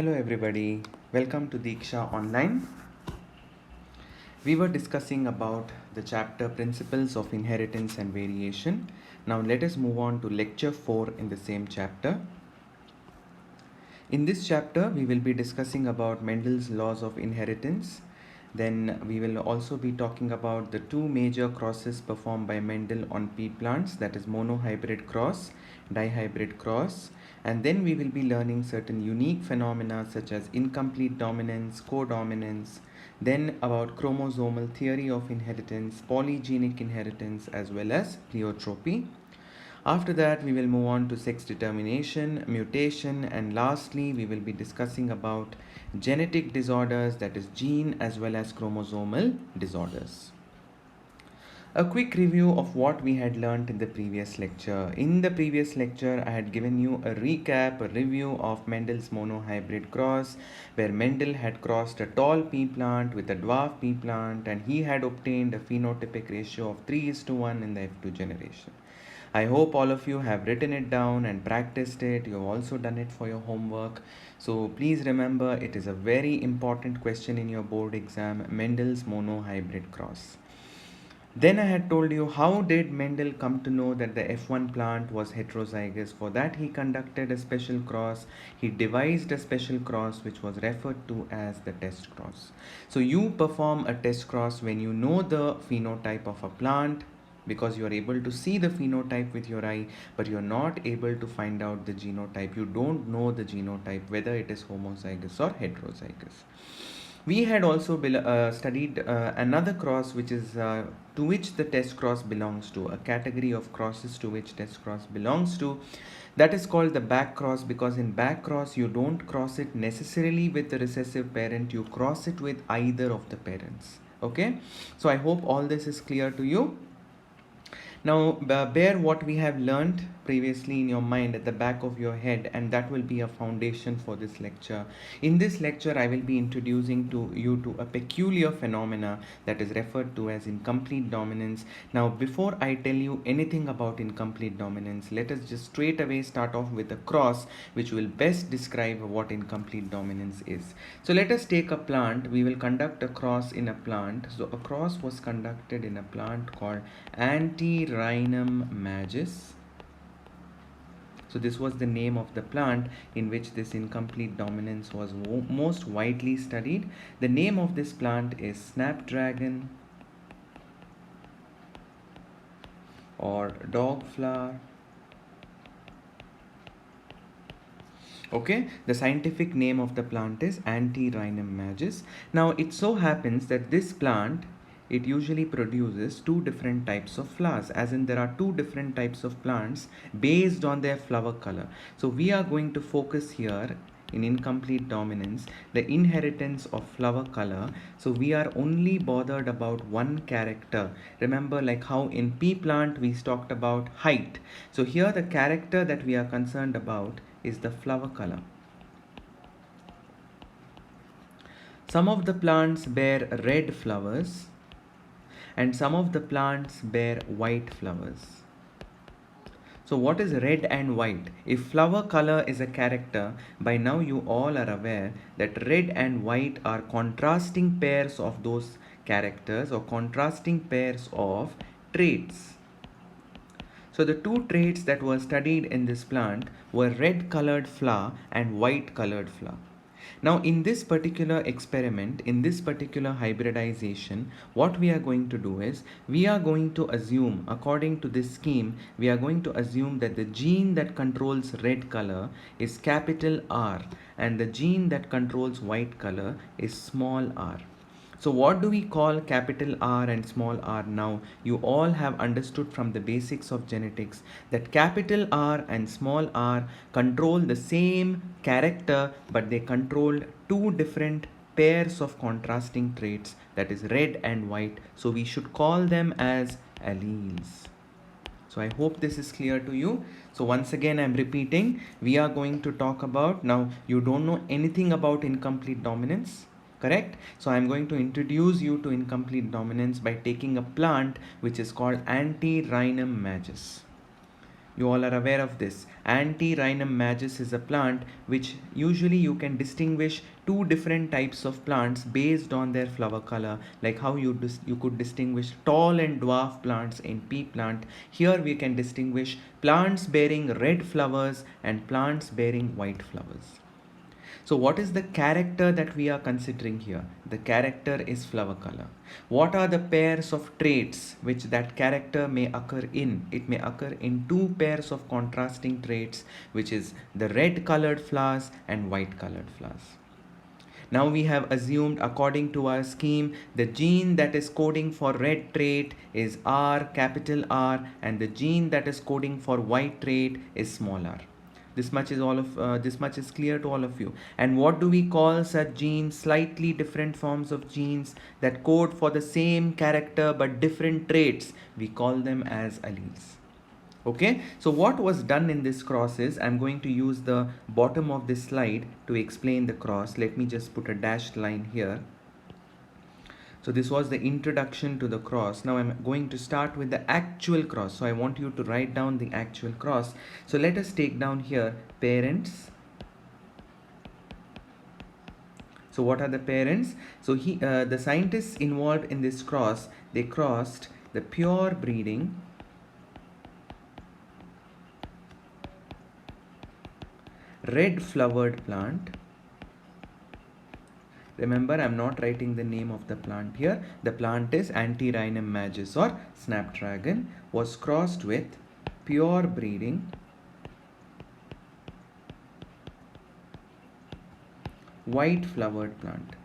Hello everybody, welcome to Diksha Online. We were discussing about the chapter Principles of Inheritance and Variation. Now let us move on to lecture 4 in the same chapter. In this chapter, we will be discussing about Mendel's laws of inheritance. Then we will also be talking about the two major crosses performed by Mendel on pea plants, that is monohybrid cross, dihybrid cross. And then we will be learning certain unique phenomena such as incomplete dominance, codominance, then about chromosomal theory of inheritance, polygenic inheritance, as well as pleiotropy. After that, we will move on to sex determination, mutation, and lastly, we will be discussing about genetic disorders, that is gene as well as chromosomal disorders. A quick review of what we had learnt in the previous lecture. In the previous lecture, I had given you a recap, a review of Mendel's monohybrid cross, where Mendel had crossed a tall pea plant with a dwarf pea plant, and he had obtained a phenotypic ratio of 3:1 in the F2 generation. I hope all of you have written it down and practiced it. You have also done it for your homework. So please remember, it is a very important question in your board exam, Mendel's monohybrid cross. Then I had told you how did Mendel come to know that the F1 plant was heterozygous. For that he conducted a special cross. He devised a special cross which was referred to as the test cross. So you perform a test cross when you know the phenotype of a plant, because you are able to see the phenotype with your eye, but you're not able to find out the genotype. You don't know the genotype, whether it is homozygous or heterozygous. We had also studied another cross which is to which the test cross belongs to, a category of crosses to which test cross belongs to. That is called the back cross, because in back cross you don't cross it necessarily with the recessive parent, you cross it with either of the parents. Okay, so I hope all this is clear to you. Now bear what we have learned previously in your mind at the back of your head, and that will be a foundation for this lecture. In this lecture, I will be introducing to you to a peculiar phenomena that is referred to as incomplete dominance. Now before I tell you anything about incomplete dominance, let us just straight away start off with a cross which will best describe what incomplete dominance is. So let us take a plant. We will conduct a cross in a plant. So a cross was conducted in a plant called Antirrhinum majus. So this was the name of the plant in which this incomplete dominance was most widely studied. The name of this plant is snapdragon or dog flower. Okay, the scientific name of the plant is Antirrhinum majus. Now it so happens that this plant, it usually produces two different types of flowers, as in there are two different types of plants based on their flower color. So we are going to focus here in incomplete dominance the inheritance of flower color. So we are only bothered about one character. Remember, like how in pea plant we talked about height. So here the character that we are concerned about is the flower color. Some of the plants bear red flowers and some of the plants bear white flowers. So what is red and white? If flower color is a character, by now you all are aware that red and white are contrasting pairs of those characters or contrasting pairs of traits. So the two traits that were studied in this plant were red colored flower and white colored flower. Now in this particular experiment, in this particular hybridization, what we are going to do is, we are going to assume, according to this scheme, we are going to assume that the gene that controls red color is capital R and the gene that controls white color is small r. So what do we call capital R and small r now? You all have understood from the basics of genetics that capital R and small r control the same character, but they control two different pairs of contrasting traits, that is red and white. So we should call them as alleles. So I hope this is clear to you. So once again, I'm repeating, we are going to talk about, now you don't know anything about incomplete dominance, correct? So I'm going to introduce you to incomplete dominance by taking a plant which is called Antirrhinum majus. You all are aware of this. Antirrhinum majus is a plant which usually you can distinguish two different types of plants based on their flower color, like how you could distinguish tall and dwarf plants in pea plant. Here we can distinguish plants bearing red flowers and plants bearing white flowers. So what is the character that we are considering here? The character is flower color. What are the pairs of traits which that character may occur in? It may occur in two pairs of contrasting traits, which is the red colored flowers and white colored flowers. Now we have assumed, according to our scheme, the gene that is coding for red trait is R, capital R, and the gene that is coding for white trait is small r. This much is clear to all of you. And what do we call such genes? Slightly different forms of genes that code for the same character but different traits. We call them as alleles. Okay, so what was done in this cross is, I'm going to use the bottom of this slide to explain the cross. Let me just put a dashed line here. So this was the introduction to the cross. Now I'm going to start with the actual cross. So I want you to write down the actual cross. So let us take down here parents. So what are the parents? So the scientists involved in this cross, they crossed the pure breeding red flowered plant. Remember, I'm not writing the name of the plant here. The plant is Antirrhinum majus or snapdragon, was crossed with pure breeding white flowered plant.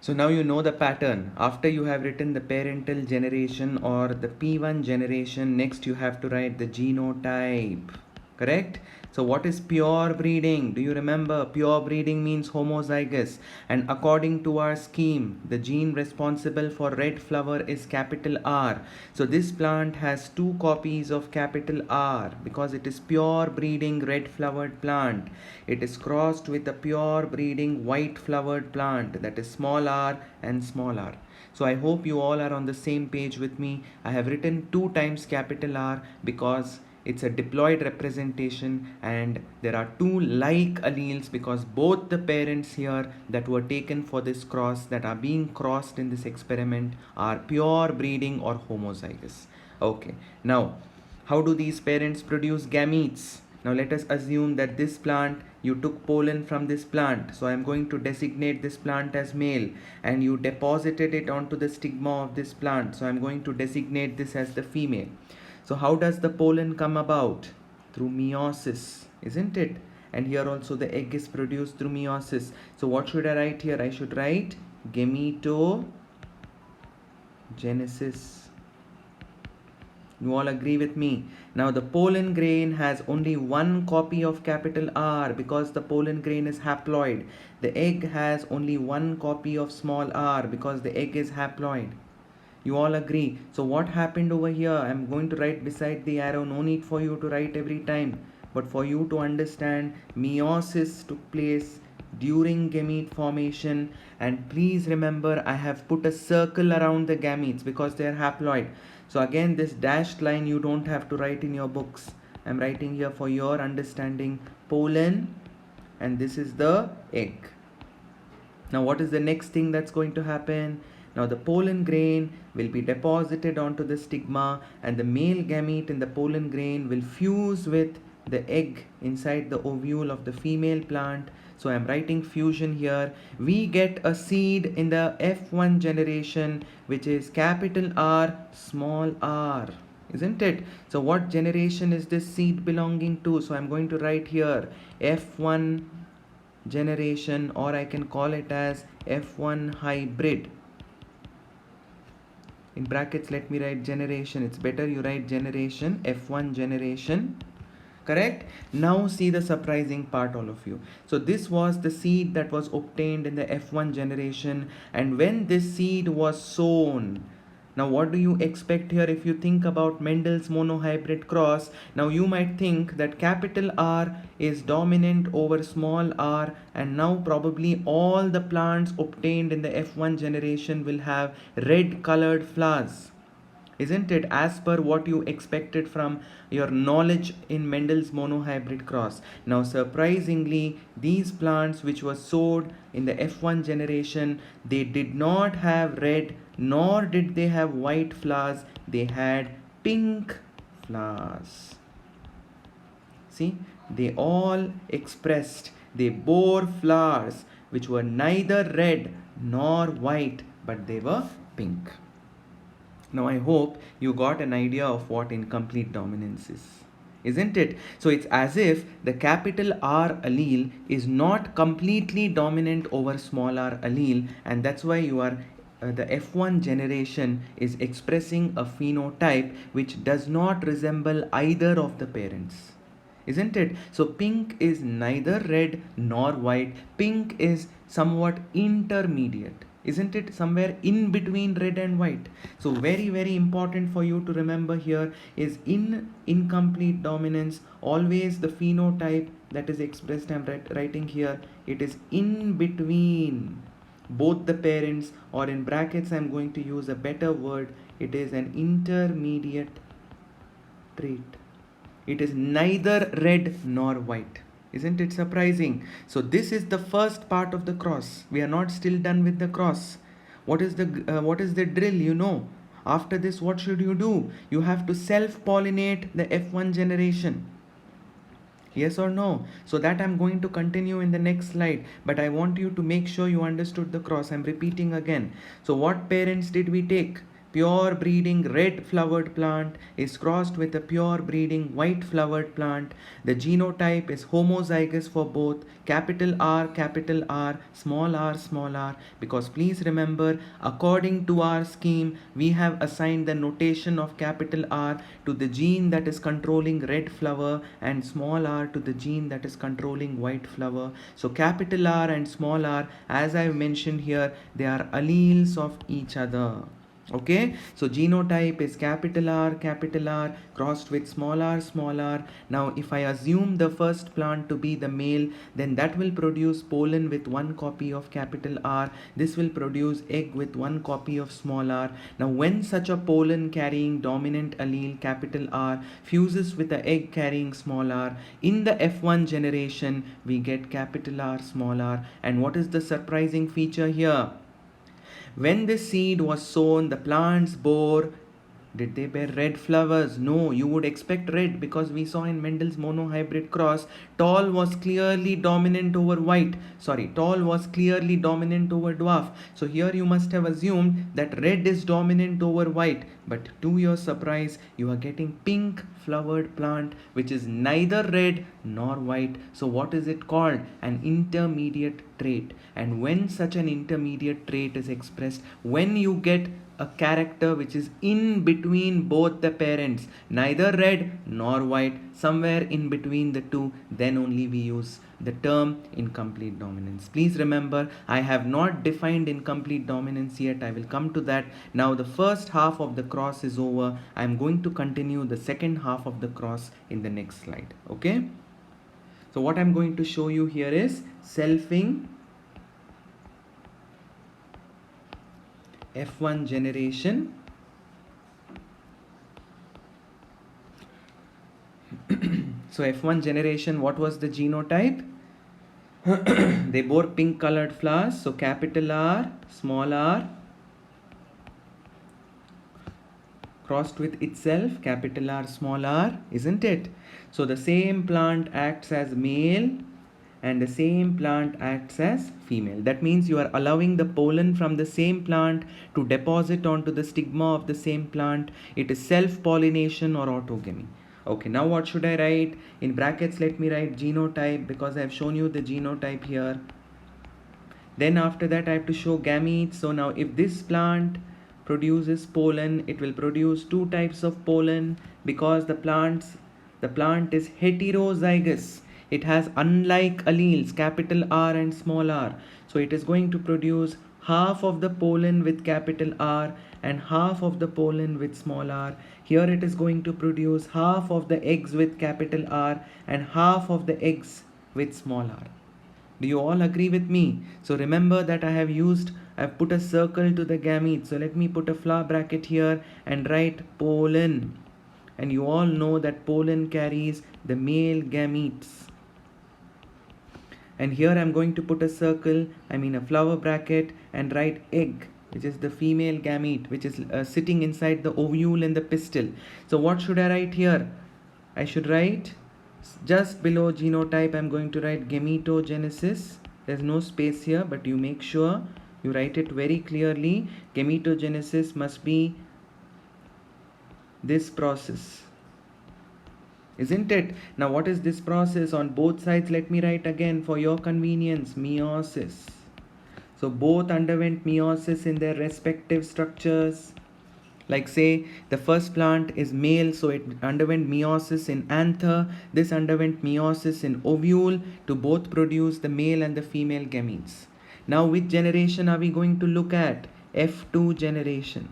So now you know the pattern. After you have written the parental generation or the P1 generation, next you have to write the genotype. Correct? So what is pure breeding? Do you remember? Pure breeding means homozygous. And according to our scheme, the gene responsible for red flower is capital R. So this plant has two copies of capital R because it is pure breeding red flowered plant. It is crossed with a pure breeding white flowered plant, that is small r and small r. So I hope you all are on the same page with me. I have written 2 times capital R because it's a diploid representation and there are two like alleles because both the parents here that were taken for this cross, that are being crossed in this experiment, are pure breeding or homozygous. Okay, now how do these parents produce gametes? Now let us assume that this plant, you took pollen from this plant. So I am going to designate this plant as male and you deposited it onto the stigma of this plant. So I am going to designate this as the female. So how does the pollen come about? Through meiosis, isn't it? And here also the egg is produced through meiosis. So what should I write here? I should write gametogenesis. You all agree with me? Now the pollen grain has only one copy of capital R because the pollen grain is haploid. The egg has only one copy of small r because the egg is haploid. You all agree? So what happened over here? I'm going to write beside the arrow. No need for you to write every time. But for you to understand, meiosis took place during gamete formation. And please remember, I have put a circle around the gametes because they are haploid. So again, this dashed line you don't have to write in your books. I'm writing here for your understanding. Pollen, and this is the egg. Now what is the next thing that's going to happen? Now the pollen grain will be deposited onto the stigma and the male gamete in the pollen grain will fuse with the egg inside the ovule of the female plant. So I am writing fusion here. We get a seed in the F1 generation which is capital R, small r. Isn't it? So what generation is this seed belonging to? So I'm going to write here F1 generation, or I can call it as F1 hybrid. In brackets let me write generation. It's better you write generation, F1 generation. Correct? Now see the surprising part, all of you. So this was the seed that was obtained in the F1 generation, and when this seed was sown, Now what do you expect here if you think about Mendel's monohybrid cross? Now you might think that capital R is dominant over small r, and now probably all the plants obtained in the F1 generation will have red colored flowers. Isn't it, as per what you expected from your knowledge in Mendel's monohybrid cross? Now surprisingly, these plants which were sowed in the F1 generation, they did not have red nor did they have white flowers, they had pink flowers. See, they all expressed, they bore flowers which were neither red nor white, but they were pink. Now I hope you got an idea of what incomplete dominance is, isn't it? So it's as if the capital R allele is not completely dominant over small r allele, and that's why you are the F1 generation is expressing a phenotype which does not resemble either of the parents, isn't it? So pink is neither red nor white. Pink is somewhat intermediate, isn't it? Somewhere in between red and white. So very important for you to remember here is in incomplete dominance, always the phenotype that is expressed, I'm writing here, it is in between both the parents, or in brackets I'm going to use a better word, it is an intermediate trait. It is neither red nor white. Isn't it surprising? So this is the first part of the cross. We are not still done with the cross. What is the drill? You know. After this, what should you do? You have to self-pollinate the F1 generation. Yes or no? So that I'm going to continue in the next slide. But I want you to make sure you understood the cross. I'm repeating again. So what parents did we take? Pure breeding red flowered plant is crossed with a pure breeding white flowered plant. The genotype is homozygous for both capital R, small r, because please remember, according to our scheme, we have assigned the notation of capital R to the gene that is controlling red flower and small r to the gene that is controlling white flower. So capital R and small r, as I've mentioned here, they are alleles of each other. Okay, so genotype is capital R crossed with small r. Now if I assume the first plant to be the male, then that will produce pollen with one copy of capital R. This will produce egg with one copy of small r. Now when such a pollen carrying dominant allele capital R fuses with the egg carrying small r, in the F1 generation we get capital R, small r. And what is the surprising feature here? When the seed was sown, the plants bore. Did they bear red flowers? No, you would expect red because we saw in Mendel's monohybrid cross, tall was clearly dominant over white. Tall was clearly dominant over dwarf. So here you must have assumed that red is dominant over white. But to your surprise, you are getting pink flowered plant which is neither red nor white. So what is it called? An intermediate trait. And when such an intermediate trait is expressed, when you get a character which is in between both the parents, neither red nor white, somewhere in between the two, then only we use the term incomplete dominance. Please remember, I have not defined incomplete dominance yet. I will come to that. Now the first half of the cross is over. I am going to continue the second half of the cross in the next slide. Okay, so what I'm going to show you here is selfing F1 generation. So F1 generation, what was the genotype? They bore pink colored flowers. So capital R, small r, crossed with itself, capital R, small r, isn't it? So the same plant acts as male and the same plant acts as female. That means you are allowing the pollen from the same plant to deposit onto the stigma of the same plant. It is self-pollination or autogamy. Okay, now what should I write? In brackets, let me write genotype because I have shown you the genotype here. Then after that, I have to show gametes. So now if this plant produces pollen, it will produce two types of pollen because the plant is heterozygous. It has unlike alleles, capital R and small r. So it is going to produce half of the pollen with capital R and half of the pollen with small r. Here it is going to produce half of the eggs with capital R and half of the eggs with small r. Do you all agree with me? So remember that I've put a circle to the gamete. So let me put a flower bracket here and write pollen. And you all know that pollen carries the male gametes. And here I'm going to put a circle, a flower bracket, and write egg, which is the female gamete, which is sitting inside the ovule and the pistil. So what should I write here? I should write, just below genotype, I'm going to write gametogenesis. There's no space here, but you make sure you write it very clearly. Gametogenesis must be this process. Isn't it? Now what is this process? On both sides, let me write again for your convenience, meiosis. So both underwent meiosis in their respective structures. Like say the first plant is male, so it underwent meiosis in anther. This underwent meiosis in ovule to both produce the male and the female gametes. Now which generation are we going to look at? F2 generation.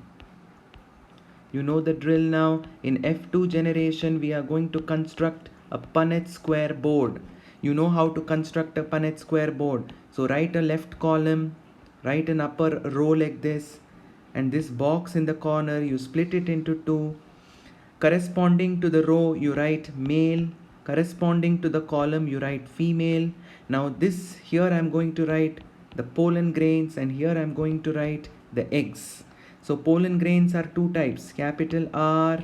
You know the drill now. In F2 generation, we are going to construct a Punnett square board. You know how to construct a Punnett square board. So write a left column, write an upper row like this, and this box in the corner, you split it into two. Corresponding to the row, you write male. Corresponding to the column, you write female. Now this here I'm going to write the pollen grains, and here I'm going to write the eggs. So pollen grains are two types, capital R,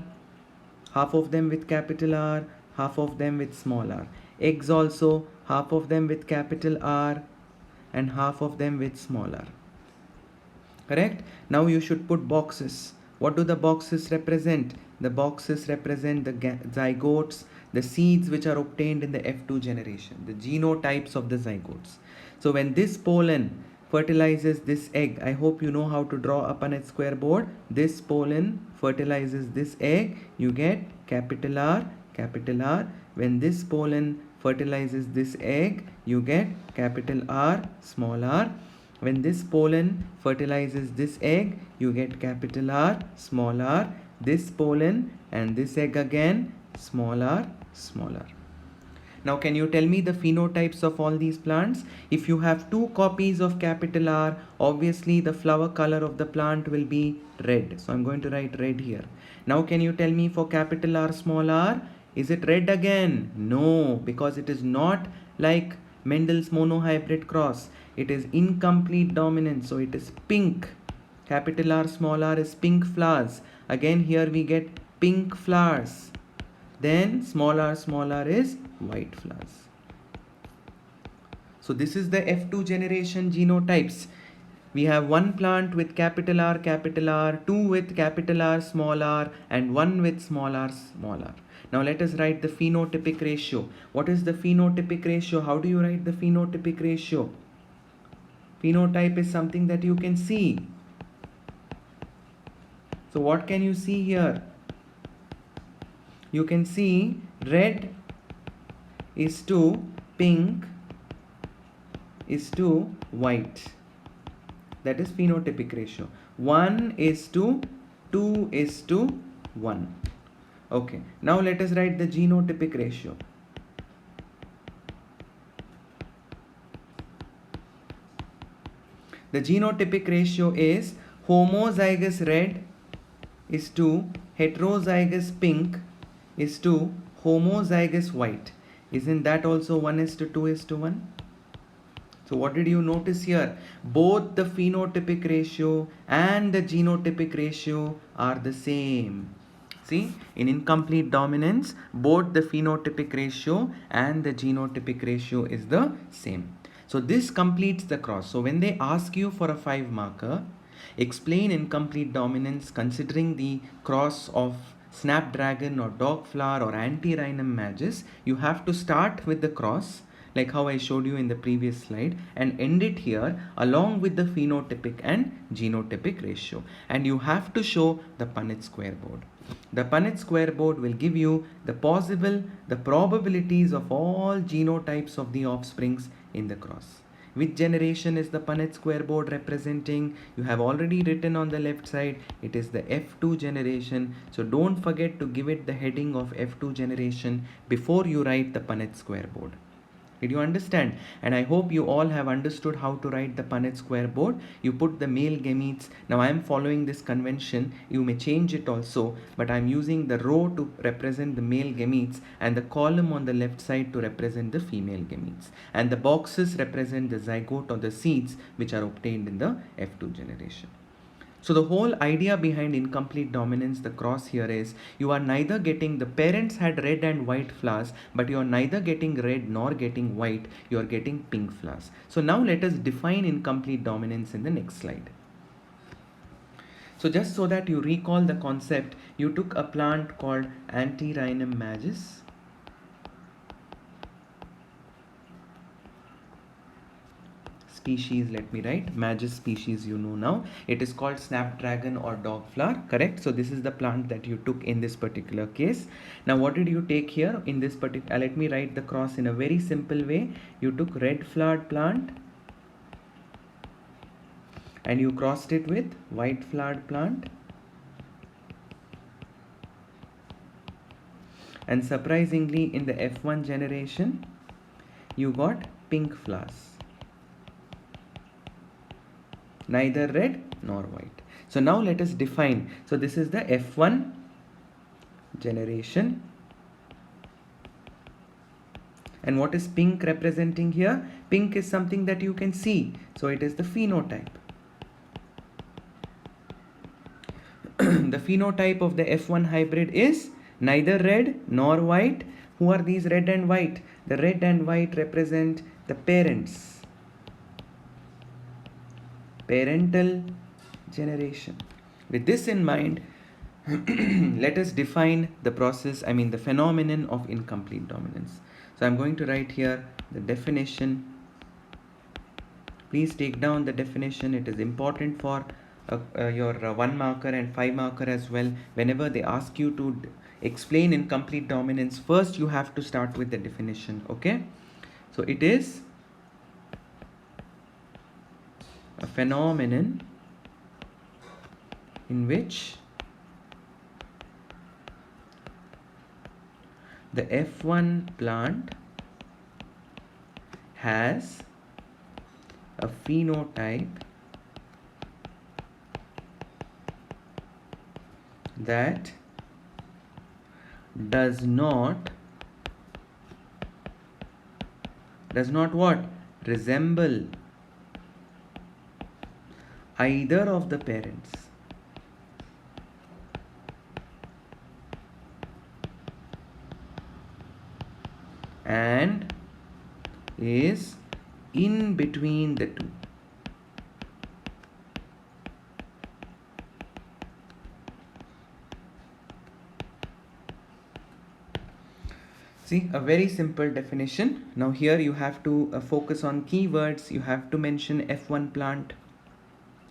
half of them with capital R, half of them with small r. Eggs also, half of them with capital R and half of them with small r. Correct? Now you should put boxes. What do the boxes represent? The boxes represent the zygotes, the seeds which are obtained in the F2 generation, the genotypes of the zygotes. So when this pollen fertilizes this egg, I hope you know how to draw a Punnett square board. This pollen fertilizes this egg, you get capital R, capital R. When this pollen fertilizes this egg, you get capital R, small r. When this pollen fertilizes this egg, you get capital R, small r. This pollen and this egg again, small r, small r. Now can you tell me the phenotypes of all these plants? If you have two copies of capital R, obviously the flower color of the plant will be red. So I'm going to write red here. Now can you tell me for capital R, small r, is it red again? No, because it is not like Mendel's monohybrid cross. It is incomplete dominance, so it is pink. Capital R, small r is pink flowers. Again here we get pink flowers. Then small r is white flowers. So this is the F2 generation genotypes. We have one plant with capital R, two with capital R, small r, and one with small r, small r. Now let us write the phenotypic ratio. What is the phenotypic ratio? How do you write the phenotypic ratio? Phenotype is something that you can see. So what can you see here? You can see red is to pink is to white. That is phenotypic ratio. 1 is to 2 is to 1. Okay, now let us write the genotypic ratio. The genotypic ratio is homozygous red is to heterozygous pink is to homozygous white. Isn't that also 1 is to 2 is to 1? So what did you notice here? Both the phenotypic ratio and the genotypic ratio are the same. See, in incomplete dominance, both the phenotypic ratio and the genotypic ratio is the same. So this completes the cross. So when they ask you for a 5 marker, explain incomplete dominance considering the cross of snapdragon or dogflower or antirrhinum magus, you have to start with the cross like how I showed you in the previous slide and end it here along with the phenotypic and genotypic ratio. And you have to show the Punnett square board. The Punnett square board will give you the probabilities of all genotypes of the offsprings in the cross. Which generation is the Punnett square board representing? You have already written on the left side, it is the F2 generation. So don't forget to give it the heading of F2 generation before you write the Punnett square board. Did you understand? And I hope you all have understood how to write the Punnett square board. You put the male gametes. Now I am following this convention. You may change it also, but I am using the row to represent the male gametes and the column on the left side to represent the female gametes. And the boxes represent the zygote or the seeds which are obtained in the F2 generation. So the whole idea behind incomplete dominance, the cross here is, you are neither getting, the parents had red and white flowers, but you are neither getting red nor getting white, you are getting pink flowers. So now let us define incomplete dominance in the next slide. So just so that you recall the concept, you took a plant called Antirrhinum majus. Species, let me write majus species, you know now. It is called snapdragon or dog flower, correct? So this is the plant that you took in this particular case. Now what did you take here in this particular, let me write the cross in a very simple way. You took red flowered plant and you crossed it with white flowered plant. And surprisingly, in the F1 generation, you got pink flowers. Neither red nor white. So now let us define. So this is the F1 generation. And what is pink representing here? Pink is something that you can see. So it is the phenotype. The phenotype of the F1 hybrid is neither red nor white. Who are these red and white? The red and white represent the parents. Parental generation. With this in mind, let us define the process, the phenomenon of incomplete dominance. So I'm going to write here the definition. Please take down the definition. It is important for your 1 marker and 5 marker as well. Whenever they ask you to explain incomplete dominance, first you have to start with the definition, okay? So it is a phenomenon in which the F1 plant has a phenotype that does not what? Resemble either of the parents. And is in between the two. See, a very simple definition. Now here you have to focus on keywords. You have to mention F1 plant.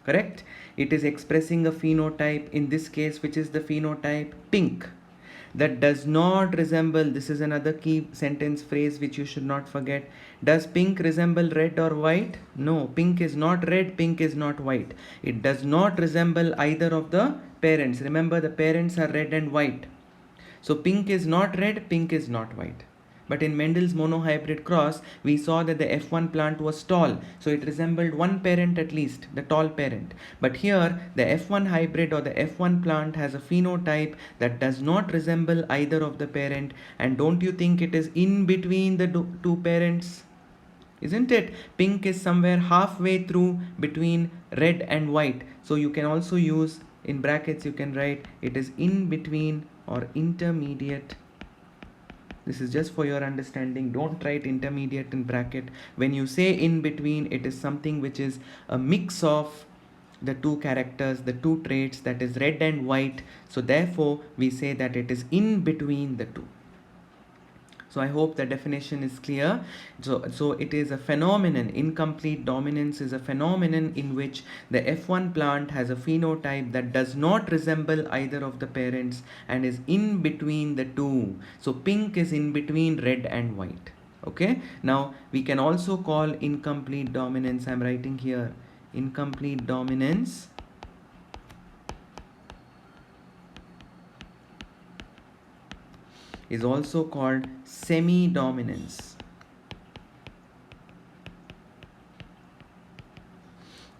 Correct? It is expressing a phenotype, in this case, which is the phenotype pink, that does not resemble, this is another key sentence phrase which you should not forget. Does pink resemble red or white? No, pink is not red, pink is not white. It does not resemble either of the parents. Remember, the parents are red and white. So pink is not red, pink is not white. But in Mendel's monohybrid cross, we saw that the F1 plant was tall, so it resembled one parent at least, the tall parent. But here, the F1 hybrid or the F1 plant has a phenotype that does not resemble either of the parent. And don't you think it is in between the two parents? Isn't it? Pink is somewhere halfway through between red and white. So you can also use, in brackets you can write, it is in between or intermediate. This is just for your understanding. Don't write intermediate in bracket. When you say in between, it is something which is a mix of the two characters, the two traits, that is red and white. So therefore, we say that it is in between the two. So I hope the definition is clear. So it is a phenomenon. Incomplete dominance is a phenomenon in which the F1 plant has a phenotype that does not resemble either of the parents and is in between the two. So pink is in between red and white. Okay, now we can also call incomplete dominance. I'm writing here incomplete dominance is also called semi-dominance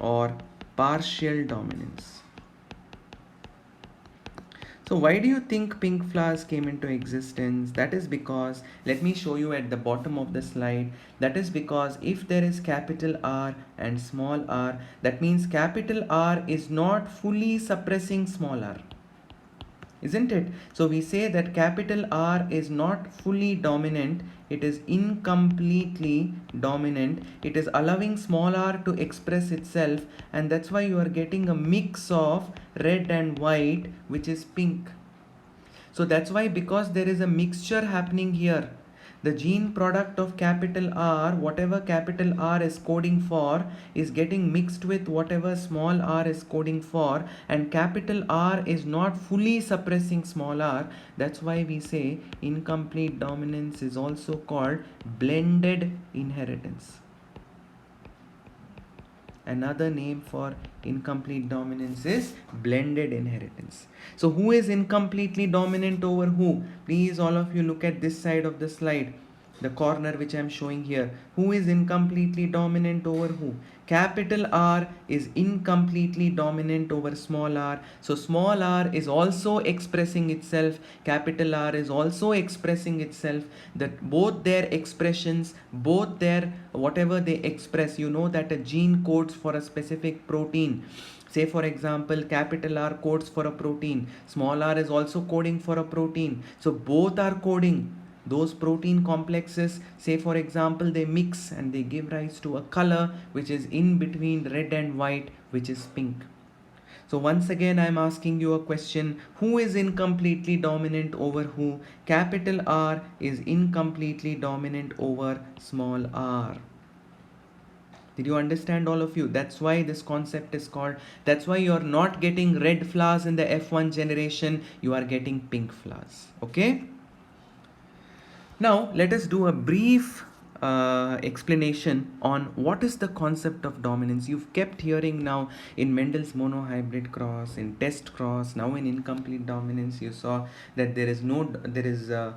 or partial dominance. So why do you think pink flowers came into existence? That is because, let me show you at the bottom of the slide, that is because if there is capital R and small r, that means capital R is not fully suppressing small r, isn't it? So we say that capital R is not fully dominant, it is incompletely dominant, it is allowing small r to express itself, and that's why you are getting a mix of red and white, which is pink. So that's why, because there is a mixture happening here, the gene product of capital R, whatever capital R is coding for, is getting mixed with whatever small r is coding for, and capital R is not fully suppressing small r. That's why we say incomplete dominance is also called blended inheritance. Another name for incomplete dominance is blended inheritance. So who is incompletely dominant over who? Please all of you look at this side of the slide, the corner which I am showing here. Who is incompletely dominant over who? Capital R is incompletely dominant over small r. So small r is also expressing itself, capital R is also expressing itself. That both their expressions, both their whatever they express, you know that a gene codes for a specific protein. Say for example, capital R codes for a protein, small r is also coding for a protein. So both are coding those protein complexes. Say for example, they mix and they give rise to a color which is in between red and white, which is pink. So once again I am asking you a question, who is incompletely dominant over who? Capital R is incompletely dominant over small r. Did you understand, all of you? That's why this concept is called, that's why you are not getting red flowers in the F1 generation, you are getting pink flowers. Okay, now let us do a brief explanation on what is the concept of dominance. You've kept hearing now in Mendel's monohybrid cross, in test cross, now in incomplete dominance. You saw that there is a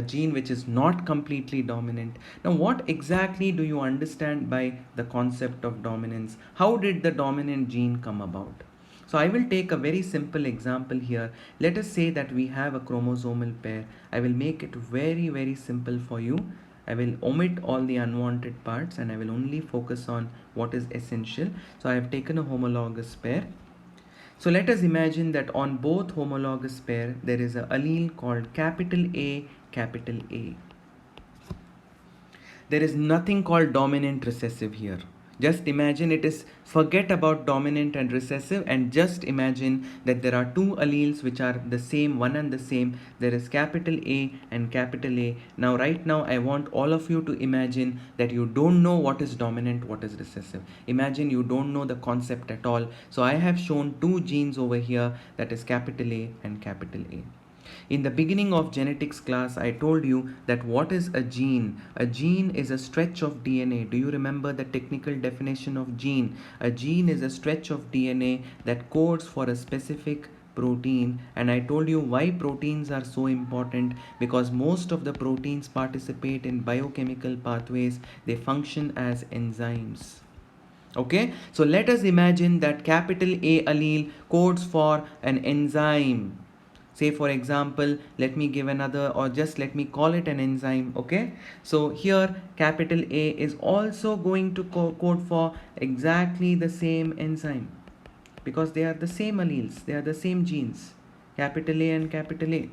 gene which is not completely dominant. Now what exactly do you understand by the concept of dominance? How did the dominant gene come about? So I will take a very simple example here. Let us say that we have a chromosomal pair. I will make it very simple for you. I will omit all the unwanted parts and I will only focus on what is essential. So I have taken a homologous pair. So let us imagine that on both homologous pair there is an allele called capital A, capital A. There is nothing called dominant recessive here. Just imagine it is, forget about dominant and recessive, and just imagine that there are two alleles which are the same, one and the same. There is capital A and capital A. Now right now I want all of you to imagine that you don't know what is dominant, what is recessive. Imagine you don't know the concept at all. So I have shown two genes over here, that is capital A and capital A. In the beginning of genetics class, I told you that what is a gene? A gene is a stretch of DNA. Do you remember the technical definition of gene? A gene is a stretch of DNA that codes for a specific protein, and I told you why proteins are so important, because most of the proteins participate in biochemical pathways. They function as enzymes. Okay, so let us imagine that capital A allele codes for an enzyme. Say for example, let me give another, or just let me call it an enzyme. Okay, so here capital A is also going to code for exactly the same enzyme, because they are the same alleles, they are the same genes, capital A and capital A.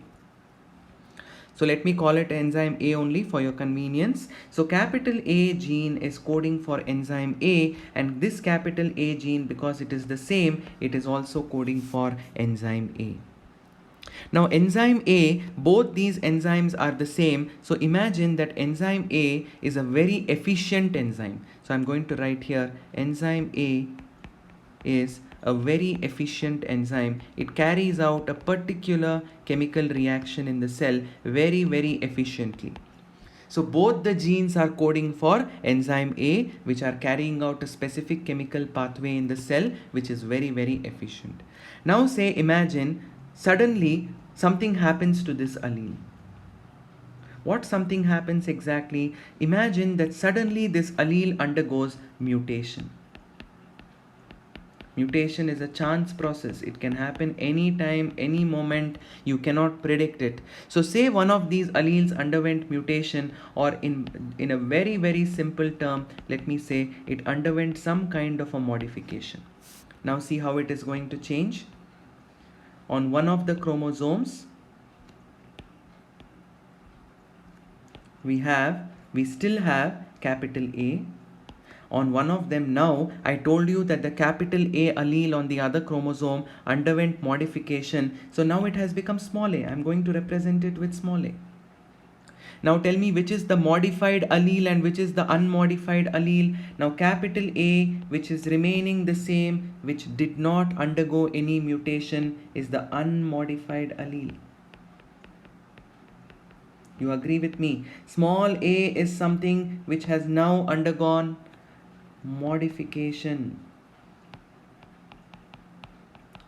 So let me call it enzyme A only for your convenience. So capital A gene is coding for enzyme A, and this capital A gene, because it is the same, it is also coding for enzyme A. Now enzyme A, both these enzymes are the same. So imagine that enzyme A is a very efficient enzyme. So I'm going to write here enzyme A is a very efficient enzyme. It carries out a particular chemical reaction in the cell very efficiently. So both the genes are coding for enzyme A, which are carrying out a specific chemical pathway in the cell, which is very, very efficient. Now say, imagine suddenly something happens to this allele. What something happens exactly? Imagine that suddenly this allele undergoes mutation. Mutation is a chance process. It can happen anytime, any moment. You cannot predict it. So say one of these alleles underwent mutation, or in a very, very simple term, let me say it underwent some kind of a modification. Now see how it is going to change. On one of the chromosomes, we still have capital A. On one of them now, I told you that the capital A allele on the other chromosome underwent modification. So now it has become small a. I'm going to represent it with small a. Now tell me which is the modified allele and which is the unmodified allele. Now capital A, which is remaining the same, which did not undergo any mutation, is the unmodified allele. You agree with me? Small a is something which has now undergone modification.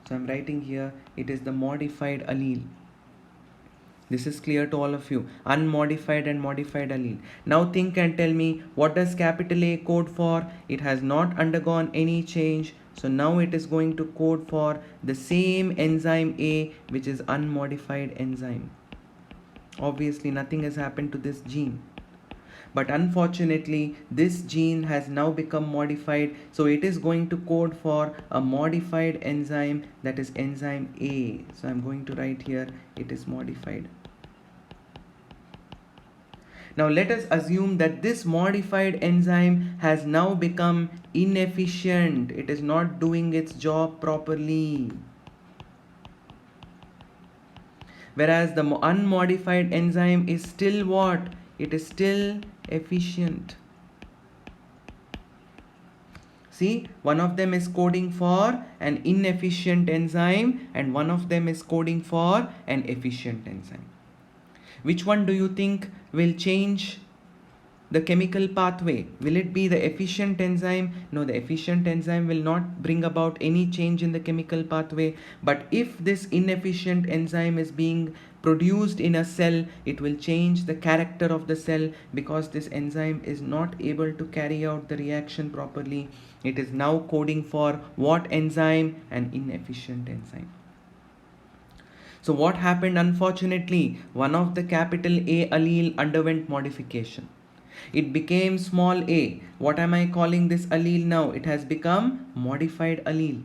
So I'm writing here, it is the modified allele. This is clear to all of you. Unmodified and modified allele. Now think and tell me, what does capital A code for? It has not undergone any change. So now it is going to code for the same enzyme A, which is unmodified enzyme. Obviously nothing has happened to this gene. But unfortunately, this gene has now become modified. So it is going to code for a modified enzyme, that is enzyme A. So I'm going to write here, it is modified. Now let us assume that this modified enzyme has now become inefficient. It is not doing its job properly. Whereas the unmodified enzyme is still what? It is still efficient. See, one of them is coding for an inefficient enzyme and one of them is coding for an efficient enzyme. Which one do you think will change the chemical pathway? Will it be the efficient enzyme? No, the efficient enzyme will not bring about any change in the chemical pathway. But if this inefficient enzyme is being produced in a cell, it will change the character of the cell, because this enzyme is not able to carry out the reaction properly. It is now coding for what enzyme? An inefficient enzyme. So what happened? Unfortunately, one of the capital A allele underwent modification. It became small a. What am I calling this allele now? It has become modified allele.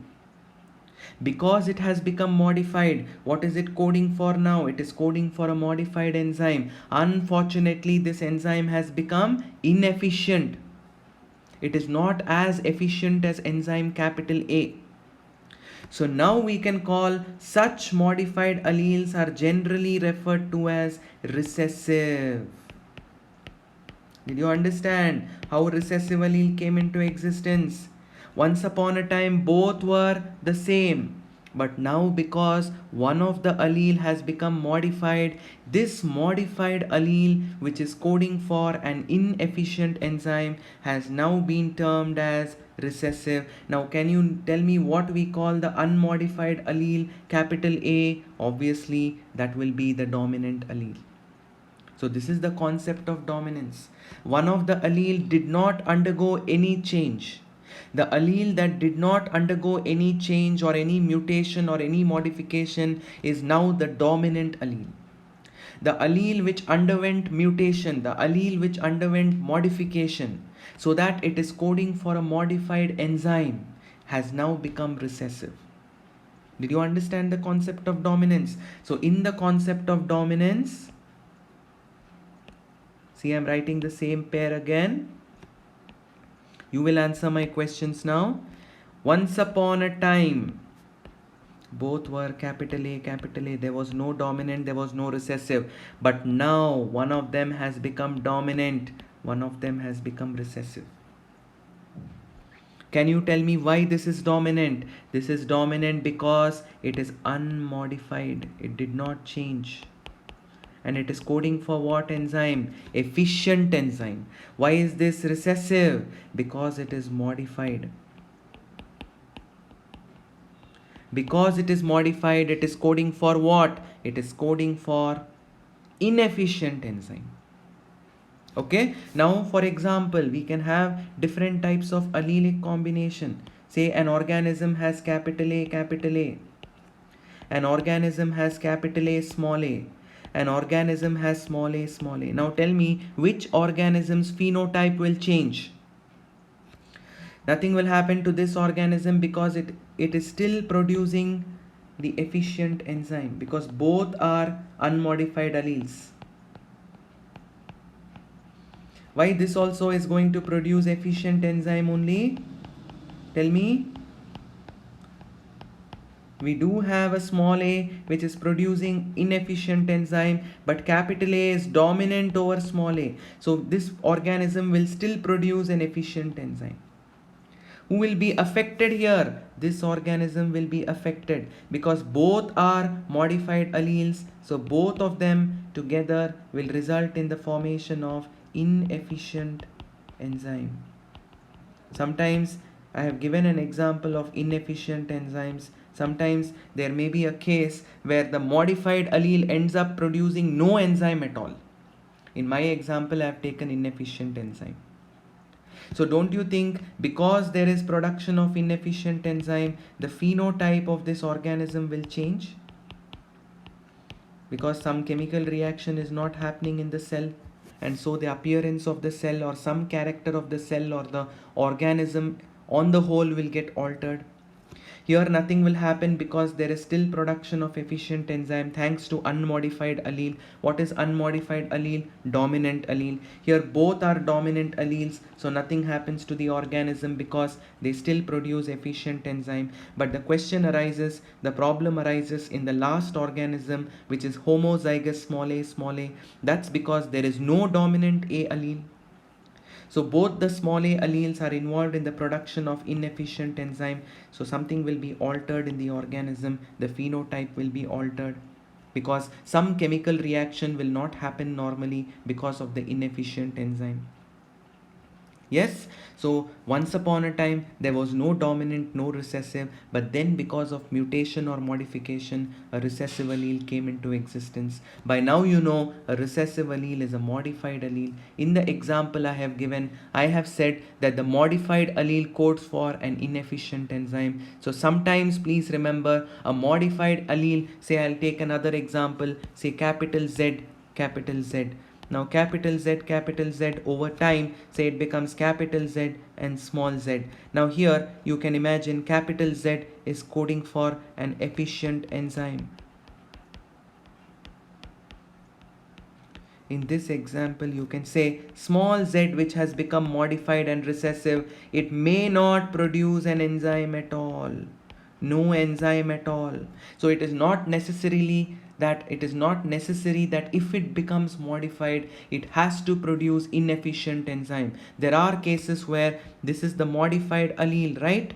Because it has become modified, what is it coding for now? It is coding for a modified enzyme. Unfortunately, this enzyme has become inefficient. It is not as efficient as enzyme capital A. So now we can call such modified alleles are generally referred to as recessive. Did you understand how recessive allele came into existence? Once upon a time, both were the same. But now, because one of the allele has become modified, this modified allele, which is coding for an inefficient enzyme, has now been termed as recessive. Now, can you tell me what we call the unmodified allele, capital A? Obviously, that will be the dominant allele. So this is the concept of dominance. One of the allele did not undergo any change. The allele that did not undergo any change or any mutation or any modification is now the dominant allele. The allele which underwent mutation, the allele which underwent modification, so that it is coding for a modified enzyme, has now become recessive. Did you understand the concept of dominance? So in the concept of dominance, see, I'm writing the same pair again. You will answer my questions now. Once upon a time, both were capital A, capital A. There was no dominant, there was no recessive. But now, one of them has become dominant, one of them has become recessive. Can you tell me why this is dominant? This is dominant because it is unmodified. It did not change. And it is coding for what enzyme? Efficient enzyme. Why is this recessive? Because it is modified. Because it is modified, it is coding for what? It is coding for inefficient enzyme. Okay, now for example, we can have different types of allelic combination. Say an organism has capital A, capital A. An organism has capital A, small a. An organism has small a, small a. Now tell me which organism's phenotype will change. Nothing will happen to this organism because it is still producing the efficient enzyme, because both are unmodified alleles. Why this also is going to produce efficient enzyme only? Tell me. We do have a small a which is producing inefficient enzyme, but capital A is dominant over small a. So this organism will still produce an efficient enzyme. Who will be affected here? This organism will be affected because both are modified alleles. So both of them together will result in the formation of inefficient enzyme. Sometimes I have given an example of inefficient enzymes. Sometimes there may be a case where the modified allele ends up producing no enzyme at all. In my example, I have taken inefficient enzyme. So don't you think because there is production of inefficient enzyme, the phenotype of this organism will change? Because some chemical reaction is not happening in the cell, and so the appearance of the cell or some character of the cell or the organism on the whole will get altered. Here nothing will happen because there is still production of efficient enzyme thanks to unmodified allele. What is unmodified allele? Dominant allele. Here both are dominant alleles, so nothing happens to the organism because they still produce efficient enzyme. But the question arises, the problem arises in the last organism, which is homozygous small a, small a. That's because there is no dominant A allele. So both the small a alleles are involved in the production of inefficient enzyme. So something will be altered in the organism. The phenotype will be altered because some chemical reaction will not happen normally because of the inefficient enzyme. Yes, so once upon a time there was no dominant, no recessive, but then because of mutation or modification, a recessive allele came into existence. By now you know a recessive allele is a modified allele. In the example I have given, I have said that the modified allele codes for an inefficient enzyme. So sometimes please remember a modified allele, say I'll take another example, say capital Z, capital Z. Now capital Z over time, say it becomes capital Z and small z. Now here you can imagine capital Z is coding for an efficient enzyme. In this example you can say small z, which has become modified and recessive, it may not produce an enzyme at all. No enzyme at all. So it is not necessary that if it becomes modified it has to produce inefficient enzyme. There are cases where this is the modified allele, right?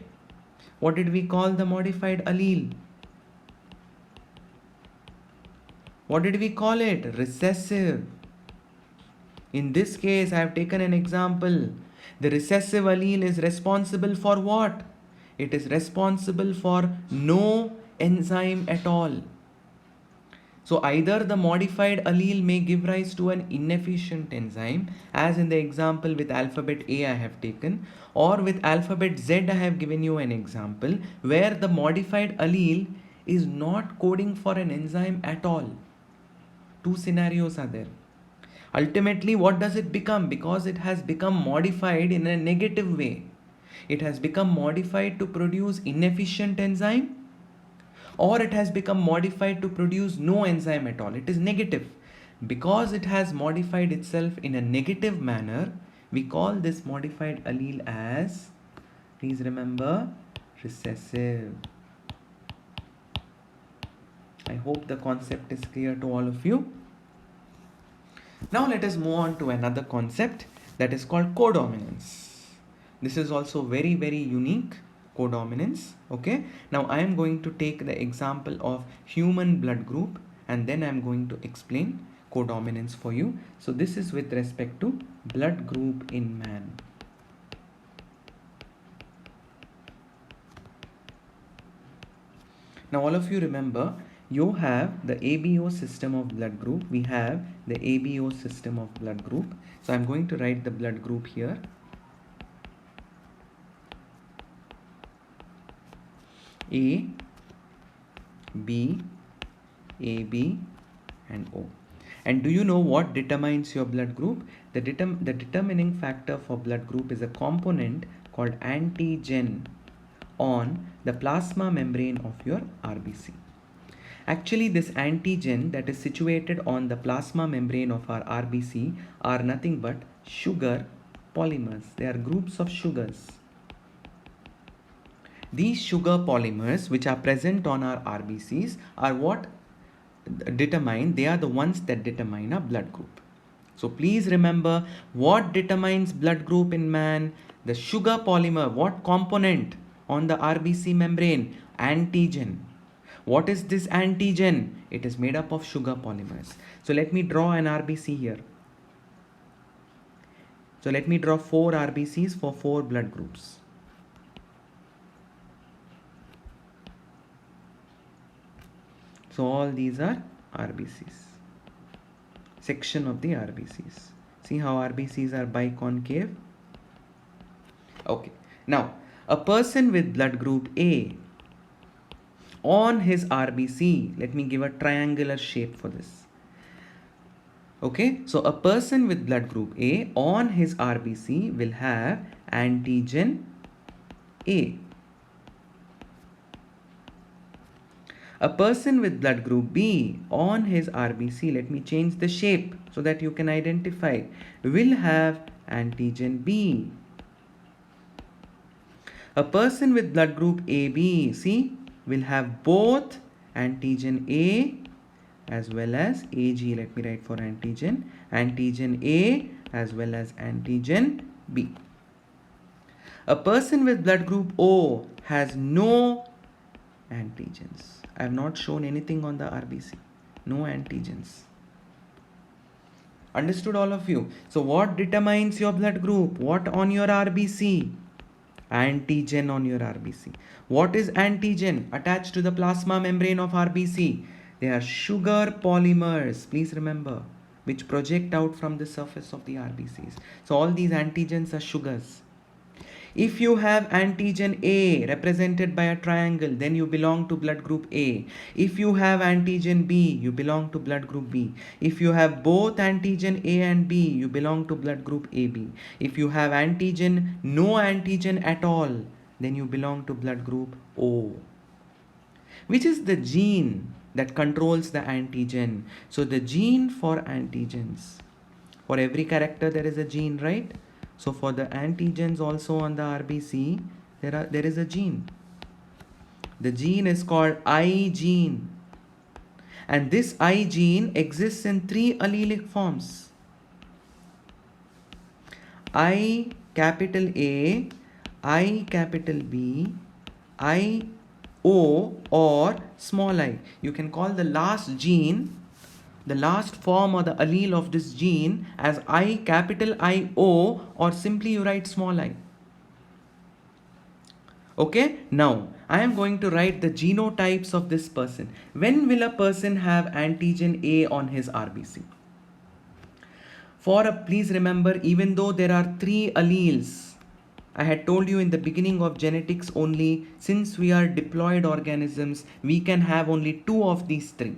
What did we call the modified allele? What did we call it? Recessive. In this case I have taken an example. The recessive allele is responsible for what? It is responsible for no enzyme at all. So either the modified allele may give rise to an inefficient enzyme, as in the example with alphabet A I have taken, or with alphabet Z I have given you an example where the modified allele is not coding for an enzyme at all. Two scenarios are there. Ultimately, what does it become? Because it has become modified in a negative way. It has become modified to produce inefficient enzyme, or it has become modified to produce no enzyme at all. It is negative. Because it has modified itself in a negative manner, we call this modified allele as, please remember, recessive. I hope the concept is clear to all of you. Now let us move on to another concept that is called codominance. This is also very, very unique, codominance. Okay. Now I am going to take the example of human blood group and then I am going to explain codominance for you. So this is with respect to blood group in man. Now all of you remember, you have the ABO system of blood group. We have the ABO system of blood group. So I'm going to write the blood group here. A, B, AB and O. And do you know what determines your blood group? The determining factor for blood group is a component called antigen on the plasma membrane of your RBC. Actually, this antigen that is situated on the plasma membrane of our RBC are nothing but sugar polymers. They are groups of sugars. These sugar polymers which are present on our RBCs are what they are the ones that determine a blood group. So please remember, what determines blood group in man? The sugar polymer. What component on the RBC membrane? Antigen. What is this antigen? It is made up of sugar polymers. So let me draw an RBC here. So let me draw 4 RBCs for 4 blood groups. So all these are RBCs, section of the RBCs. See how RBCs are biconcave? Okay. Now, a person with blood group A, on his RBC, let me give a triangular shape for this. Okay, so a person with blood group A on his RBC will have antigen A. A person with blood group B on his RBC, let me change the shape so that you can identify, will have antigen B. A person with blood group AB, see, will have both antigen A as well as AG. Let me write for antigen A as well as antigen B. A person with blood group O has no antigens. I have not shown anything on the RBC. No antigens. Understood, all of you? So what determines your blood group? What on your RBC? Antigen on your RBC. What is antigen? Attached to the plasma membrane of RBC. They are sugar polymers, please remember, which project out from the surface of the RBCs. So all these antigens are sugars. If you have antigen A represented by a triangle, then you belong to blood group A. If you have antigen B, you belong to blood group B. If you have both antigen A and B, you belong to blood group AB. If you have no antigen at all, then you belong to blood group O. Which is the gene that controls the antigen? So the gene for antigens, for every character there is a gene, right? So for the antigens also on the RBC, there is a gene. The gene is called I gene. And this I gene exists in 3 allelic forms. I capital A, I capital B, I O or small I. You can call the last gene, the last form or the allele of this gene as I capital I O, or simply you write small I. Okay, now I am going to write the genotypes of this person. When will a person have antigen A on his RBC? Please remember, even though there are 3 alleles, I had told you in the beginning of genetics only, since we are diploid organisms, we can have only 2 of these 3.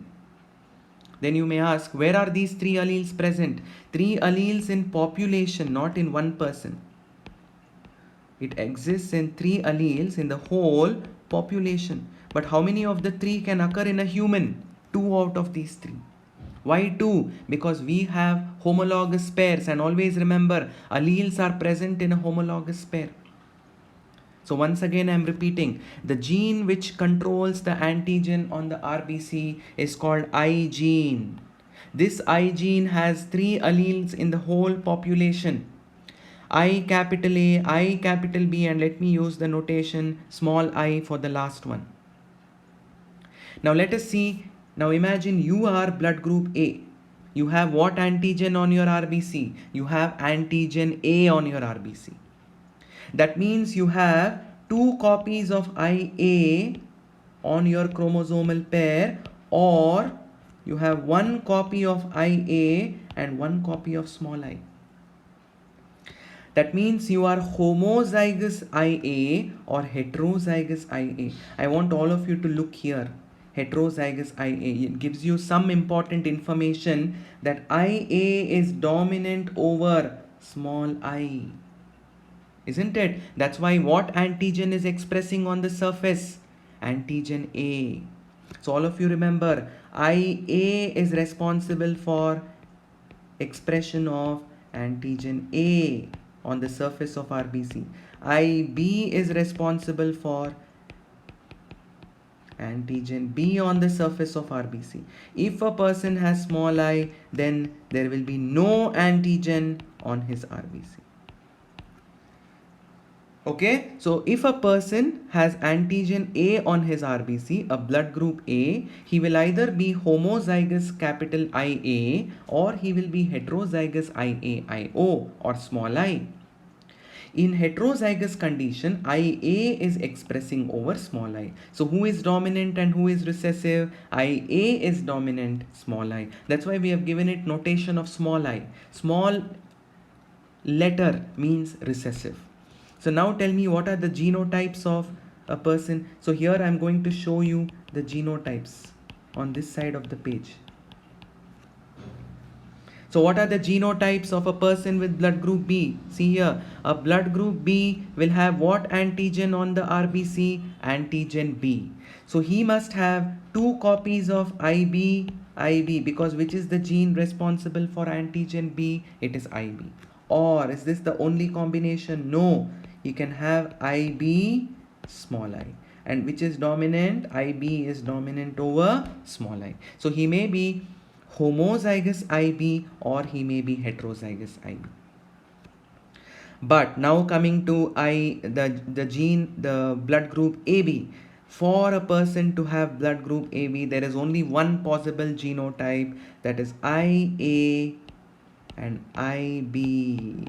Then you may ask, where are these 3 alleles present? 3 alleles in population, not in one person. It exists in 3 alleles in the whole population. But how many of the 3 can occur in a human? 2 out of these 3. Why 2? Because we have homologous pairs, and always remember, alleles are present in a homologous pair. So once again I am repeating, the gene which controls the antigen on the RBC is called I gene. This I gene has 3 alleles in the whole population. I capital A, I capital B, and let me use the notation small I for the last one. Now let us see. Now imagine you are blood group A You have what antigen on your RBC? You have antigen A on your RBC. That means you have two copies of IA on your chromosomal pair, or you have one copy of IA and one copy of small I. That means you are homozygous IA or heterozygous IA. I want all of you to look here. Heterozygous IA. It gives you some important information that IA is dominant over small I. Isn't it? That's why what antigen is expressing on the surface? Antigen A. So all of you remember, IA is responsible for expression of antigen A on the surface of RBC. IB is responsible for antigen B on the surface of RBC. If a person has small I, then there will be no antigen on his RBC. Okay, so if a person has antigen A on his RBC, a blood group A, he will either be homozygous capital IA or he will be heterozygous IAIO or small I. In heterozygous condition, IA is expressing over small I. So who is dominant and who is recessive? IA is dominant, small I. That's why we have given it notation of small I. Small letter means recessive. So now tell me, what are the genotypes of a person? So here I am going to show you the genotypes on this side of the page. So what are the genotypes of a person with blood group B? See here, a blood group B will have what antigen on the RBC? Antigen B. So he must have two copies of IB, because which is the gene responsible for antigen B? It is IB. Or is this the only combination? No, you can have IB, small I. And which is dominant? IB is dominant over small I. So he may be homozygous IB or he may be heterozygous IB. But now coming to the blood group AB. For a person to have blood group AB, there is only one possible genotype, that is IA and IB.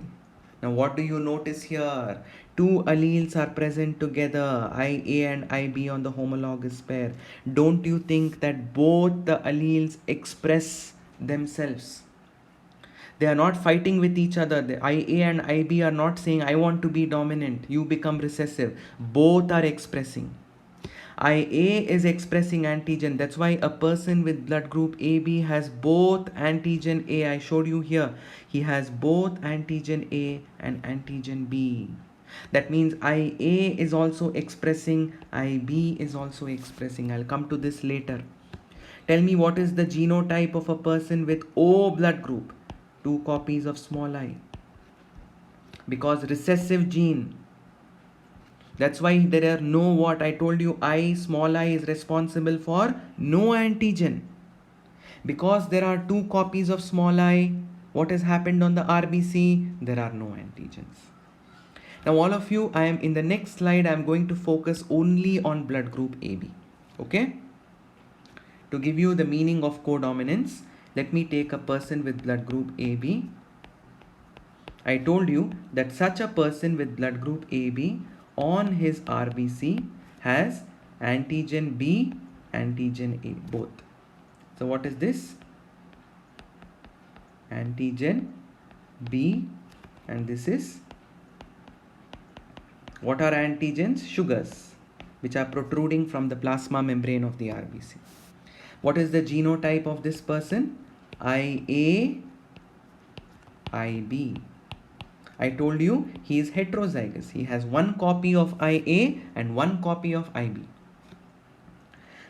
Now what do you notice here? Two alleles are present together, IA and IB on the homologous pair. Don't you think that both the alleles express themselves? They are not fighting with each other. The IA and IB are not saying, I want to be dominant, you become recessive. Both are expressing. IA is expressing antigen. That's why a person with blood group AB has both antigen A. I showed you here. He has both antigen A and antigen B. That means IA is also expressing, IB is also expressing. I'll come to this later. Tell me, what is the genotype of a person with O blood group? Two copies of small I. Because recessive gene. That's why there are no what I told you, small I is responsible for no antigen. Because there are two copies of small I, what has happened on the RBC? There are no antigens. Now all of you, I am in the next slide, I am going to focus only on blood group AB. Okay? To give you the meaning of codominance, let me take a person with blood group AB. I told you that such a person with blood group AB on his RBC has antigen B, antigen A, both. So what is this? Antigen B, and this is, what are antigens? Sugars, which are protruding from the plasma membrane of the RBC. What is the genotype of this person? IA, IB. I told you he is heterozygous. He has one copy of IA and one copy of IB.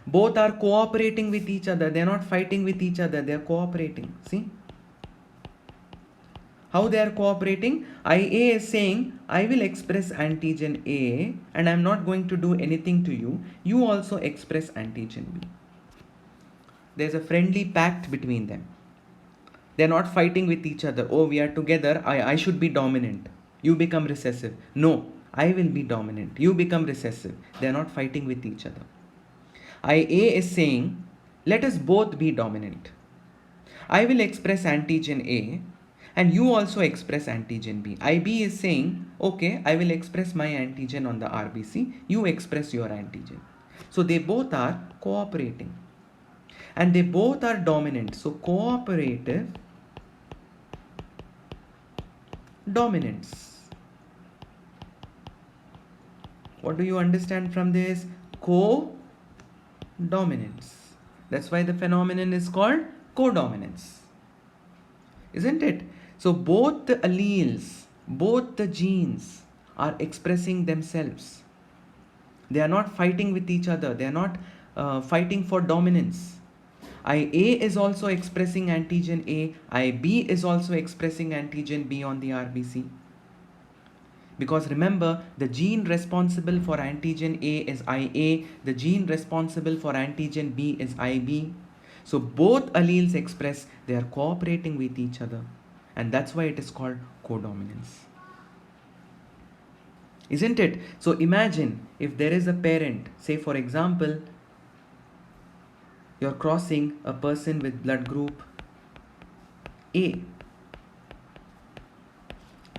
Both are cooperating with each other. They are not fighting with each other. They are cooperating. See? How they are cooperating? IA is saying, I will express antigen A and I am not going to do anything to you. You also express antigen B. There is a friendly pact between them. They are not fighting with each other. Oh, we are together. I should be dominant. You become recessive. No, I will be dominant. You become recessive. They are not fighting with each other. IA is saying, let us both be dominant. I will express antigen A and you also express antigen B. IB is saying, okay, I will express my antigen on the RBC, you express your antigen. So they both are cooperating and they both are dominant. So cooperative dominance. What do you understand from this? Co-dominance. That's why the phenomenon is called codominance. Isn't it? So both the alleles, both the genes are expressing themselves. They are not fighting with each other. They are not fighting for dominance. IA is also expressing antigen A. IB is also expressing antigen B on the RBC. Because remember, the gene responsible for antigen A is IA, the gene responsible for antigen B is IB. So both alleles express, they are cooperating with each other. And that's why it is called codominance. Isn't it? So imagine if there is a parent, say for example, you're crossing a person with blood group A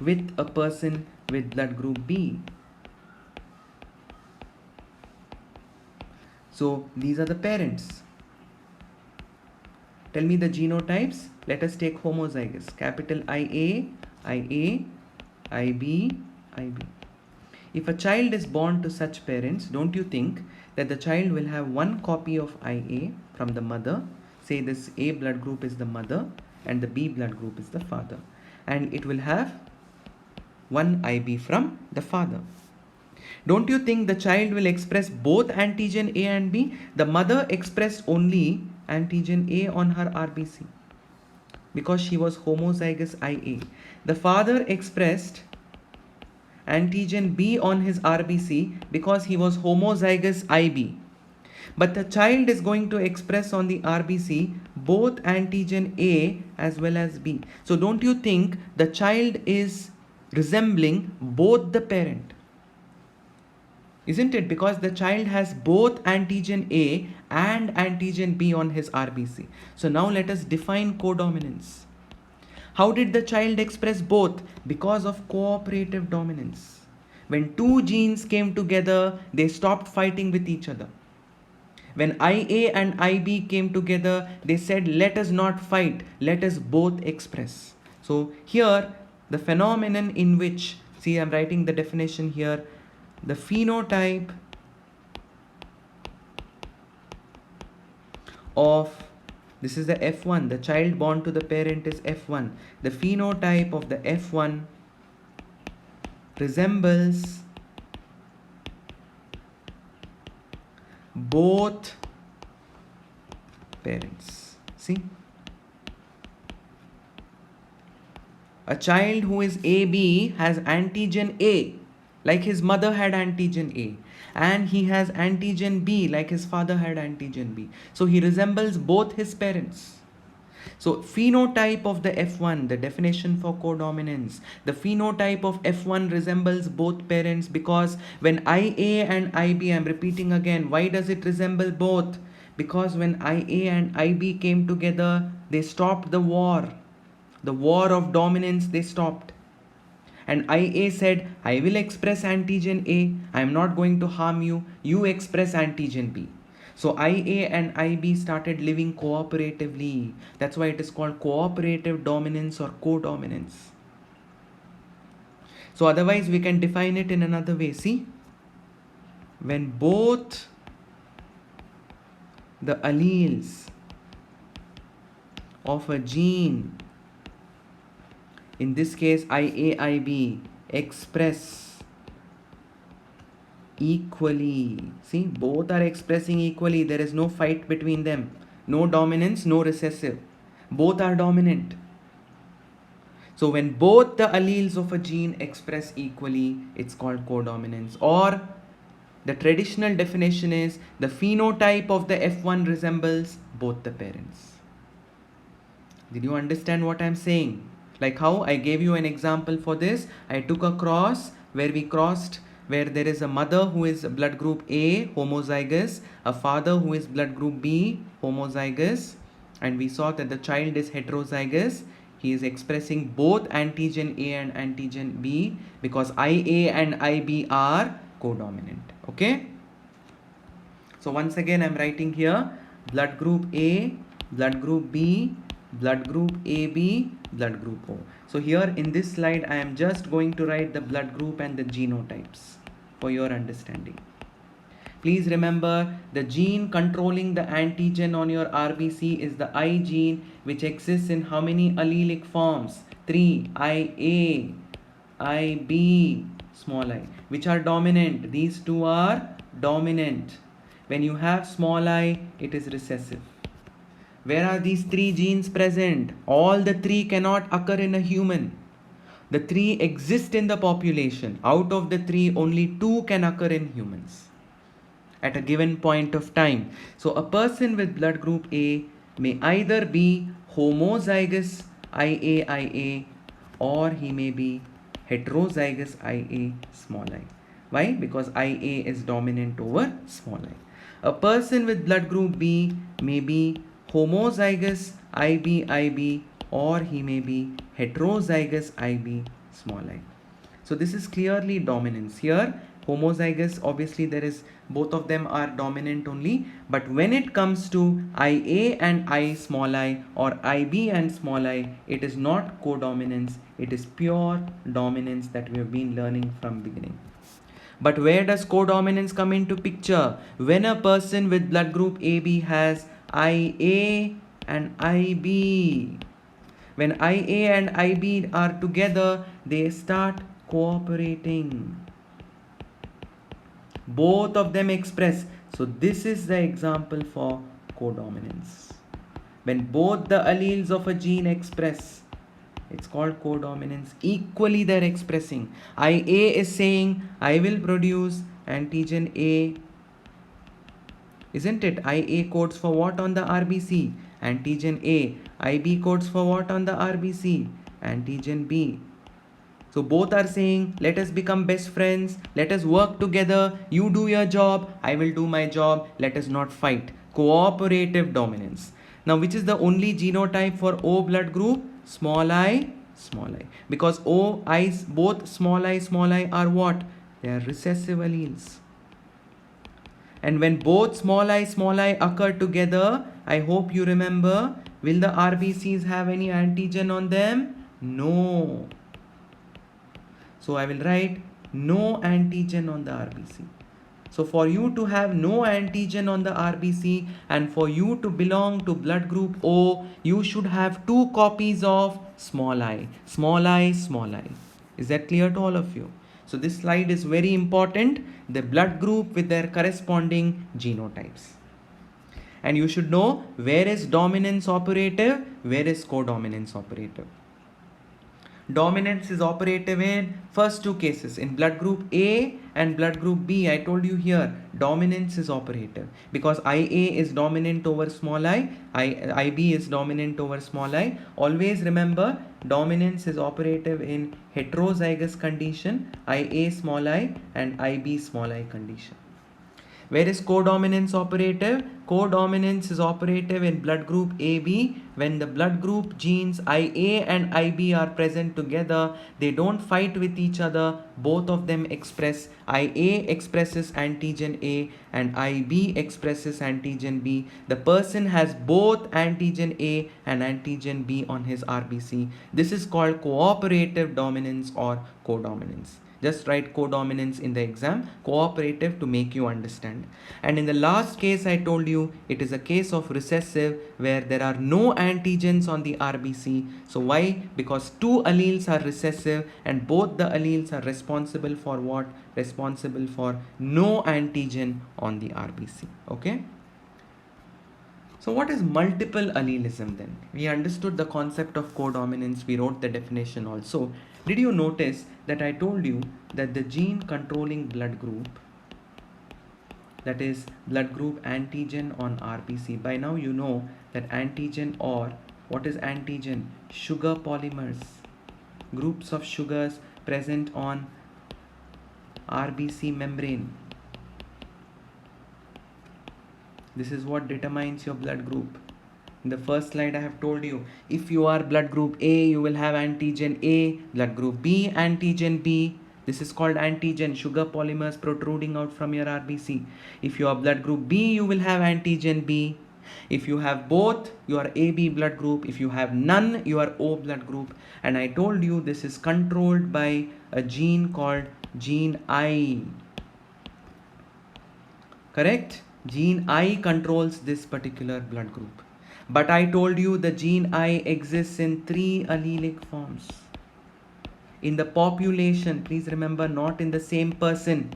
with a person with blood group B. So these are the parents. Tell me the genotypes. Let us take homozygous. Capital IA, IA, IB, IB. If a child is born to such parents, don't you think that the child will have one copy of IA from the mother? Say this A blood group is the mother and the B blood group is the father. And it will have one IB from the father. Don't you think the child will express both antigen A and B? The mother expressed only antigen A on her RBC because she was homozygous IA. The father expressed antigen B on his RBC because he was homozygous IB. But the child is going to express on the RBC both antigen A as well as B. So don't you think the child is resembling both the parent? Isn't it? Because the child has both antigen A and antigen B on his RBC. So now let us define codominance. How did the child express both? Because of cooperative dominance. When two genes came together, they stopped fighting with each other. When IA and IB came together, they said, let us not fight, let us both express. So here, the phenomenon in which, see, I'm writing the definition here, the phenotype of, this is the F1, the child born to the parent is F1. The phenotype of the F1 resembles both parents. See? A child who is AB has antigen A, like his mother had antigen A. And he has antigen B, like his father had antigen B. So he resembles both his parents. So phenotype of the F1, the definition for codominance, the phenotype of F1 resembles both parents because when IA and IB, I'm repeating again, why does it resemble both? Because when IA and IB came together, they stopped the war. The war of dominance, they stopped. And IA said, I will express antigen A, I am not going to harm you, you express antigen B. So IA and IB started living cooperatively. That's why it is called cooperative dominance or codominance. So otherwise we can define it in another way. See, when both the alleles of a gene, in this case IAIB, express equally. See, both are expressing equally. There is no fight between them. No dominance, no recessive. Both are dominant. So when both the alleles of a gene express equally, it's called codominance. Or the traditional definition is the phenotype of the F1 resembles both the parents. Did you understand what I'm saying? Like how I gave you an example for this. I took a cross where we crossed, where there is a mother who is blood group A, homozygous, a father who is blood group B, homozygous, and we saw that the child is heterozygous. He is expressing both antigen A and antigen B because IA and IB are codominant. Okay. So once again I'm writing here blood group A, blood group B, blood group AB, blood group O. So here in this slide I am just going to write the blood group and the genotypes for your understanding. Please remember the gene controlling the antigen on your RBC is the I gene, which exists in how many allelic forms? 3. IA, IB, small I, which are dominant. These two are dominant. When you have small I, it is recessive. Where are these 3 genes present? All the 3 cannot occur in a human. The 3 exist in the population. Out of the 3, only 2 can occur in humans at a given point of time. So a person with blood group A may either be homozygous IAIA or he may be heterozygous IA small I. Why? Because IA is dominant over small I. A person with blood group B may be homozygous IB or he may be heterozygous IB small I. So this is clearly dominance. Here homozygous, obviously there is, both of them are dominant only, but when it comes to IA and I small I or IB and small I, it is not codominance, it is pure dominance that we have been learning from beginning. But where does codominance come into picture? When a person with blood group AB has IA and IB. When IA and IB are together, they start cooperating. Both of them express. So this is the example for codominance. When both the alleles of a gene express, it's called codominance. Equally they're expressing. IA is saying, I will produce antigen A. Isn't it? IA codes for what on the RBC? Antigen A. IB codes for what on the RBC? Antigen B. So both are saying, let us become best friends, let us work together, you do your job, I will do my job, let us not fight. Cooperative dominance. Now which is the only genotype for O blood group? Small I, small I. Because O, I, both small I are what? They are recessive alleles. And when both small I occur together, I hope you remember, will the RBCs have any antigen on them? No. So I will write no antigen on the RBC. So for you to have no antigen on the RBC and for you to belong to blood group O, you should have 2 copies of small I. Small I, small I. Is that clear to all of you? So this slide is very important. The blood group with their corresponding genotypes. And you should know where is dominance operative, where is codominance operative. Dominance is operative in first 2 cases, in blood group A and blood group B. I told you here dominance is operative because IA is dominant over small I, IB is dominant over small I. Always remember dominance is operative in heterozygous condition, IA small I and IB small I condition. Where is codominance operative? Codominance is operative in blood group AB. When the blood group genes IA and IB are present together, they don't fight with each other. Both of them express. IA expresses antigen A and IB expresses antigen B. The person has both antigen A and antigen B on his RBC. This is called cooperative dominance or codominance. Just write codominance in the exam, cooperative to make you understand. And in the last case I told you, it is a case of recessive where there are no antigens on the RBC. So why? Because 2 alleles are recessive and both the alleles are responsible for what? Responsible for no antigen on the RBC. Okay? So what is multiple allelism then? We understood the concept of codominance, we wrote the definition also. Did you notice that I told you that the gene controlling blood group, that is blood group antigen on RBC, by now you know that antigen, or what is antigen? Sugar polymers, groups of sugars present on RBC membrane. This is what determines your blood group. In the first slide I have told you, if you are blood group A, you will have antigen A, blood group B, antigen B. This is called antigen, sugar polymers protruding out from your RBC. If you are blood group B, you will have antigen B. If you have both, you are AB blood group. If you have none, you are O blood group. And I told you this is controlled by a gene called gene I. Correct? Gene I controls this particular blood group. But I told you the gene I exists in 3 allelic forms. In the population, please remember, not in the same person.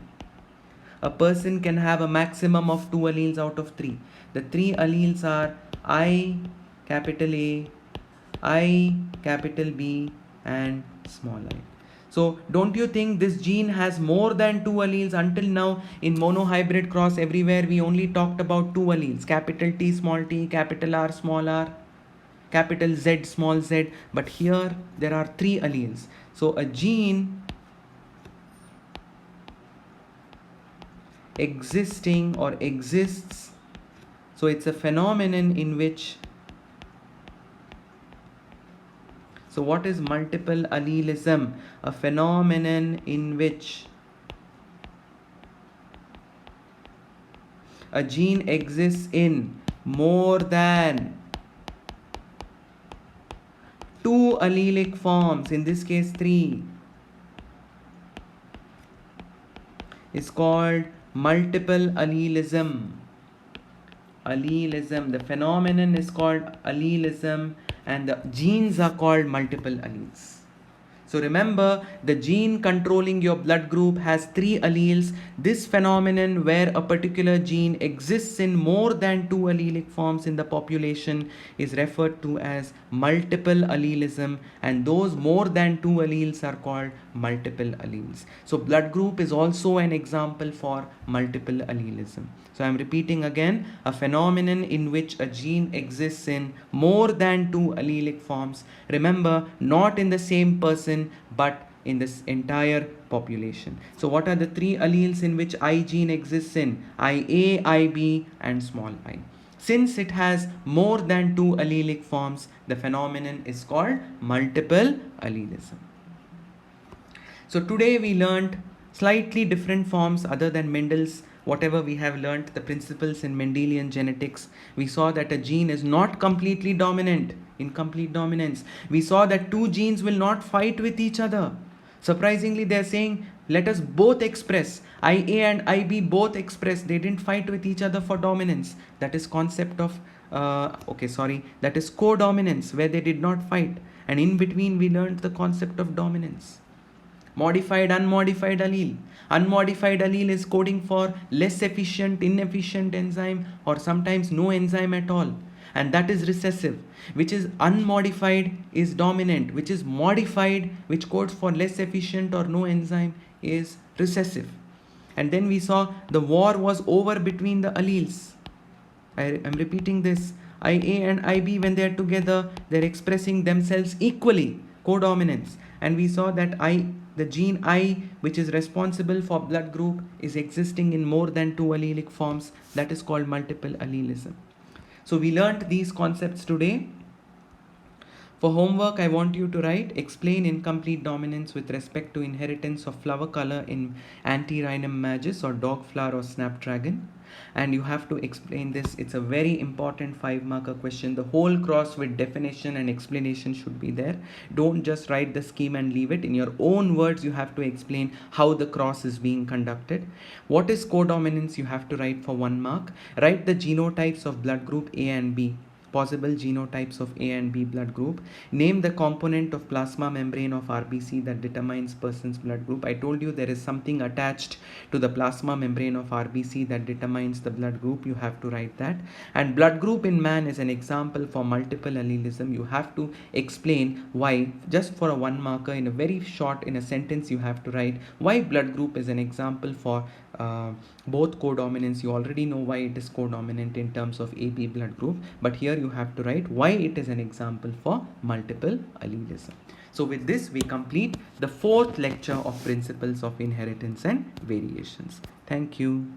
A person can have a maximum of 2 alleles out of 3. The 3 alleles are I capital A, I capital B, and small I. So don't you think this gene has more than 2 alleles? Until now in monohybrid cross everywhere we only talked about 2 alleles, capital T small t, capital R small r, capital Z small z, but here there are 3 alleles. So a gene existing or exists, so it's a phenomenon in which, so what is multiple allelism? A phenomenon in which a gene exists in more than 2 allelic forms, in this case 3, is called multiple allelism. Allelism, the phenomenon is called allelism, and the genes are called multiple alleles. So remember, the gene controlling your blood group has 3 alleles. This phenomenon where a particular gene exists in more than 2 allelic forms in the population is referred to as multiple allelism, and those more than 2 alleles are called multiple alleles. So blood group is also an example for multiple allelism. So I am repeating again, a phenomenon in which a gene exists in more than 2 allelic forms. Remember, not in the same person but in this entire population. So what are the 3 alleles in which I gene exists in? IA, IB, and small I. Since it has more than 2 allelic forms, the phenomenon is called multiple allelism. So today we learned slightly different forms other than Mendel's. Whatever we have learnt, the principles in Mendelian genetics, we saw that a gene is not completely dominant, incomplete dominance. We saw that 2 genes will not fight with each other. Surprisingly, they are saying, let us both express. IA and IB both express. They didn't fight with each other for dominance. That is concept of, that is codominance, where they did not fight. And in between, we learned the concept of dominance. Modified, unmodified allele. Unmodified allele is coding for less efficient, inefficient enzyme, or sometimes no enzyme at all. And that is recessive. Which is unmodified is dominant. Which is modified, which codes for less efficient or no enzyme, is recessive. And then we saw the war was over between the alleles. I am repeating this. IA and IB, when they are together, they are expressing themselves equally, codominance. And we saw that the gene I, which is responsible for blood group, is existing in more than 2 allelic forms. That is called multiple allelism. So we learnt these concepts today. For homework, I want you to write, explain incomplete dominance with respect to inheritance of flower color in Antirrhinum majus or dog flower or snapdragon. And you have to explain this. It's a very important 5-marker question. The whole cross with definition and explanation should be there. Don't just write the scheme and leave it. In your own words, you have to explain how the cross is being conducted. What is codominance? You have to write for 1 mark. Write the genotypes of blood group A and B. Possible genotypes of A and B blood group. Name the component of plasma membrane of RBC that determines person's blood group. I told you there is something attached to the plasma membrane of RBC that determines the blood group. You have to write that. And blood group in man is an example for multiple allelism. You have to explain why, just for a 1 marker, in a very short, in a sentence, you have to write why blood group is an example for both codominance. You already know why it is codominant in terms of AB blood group, but here you have to write why it is an example for multiple allelism. So with this, we complete the 4th lecture of Principles of Inheritance and Variations. Thank you.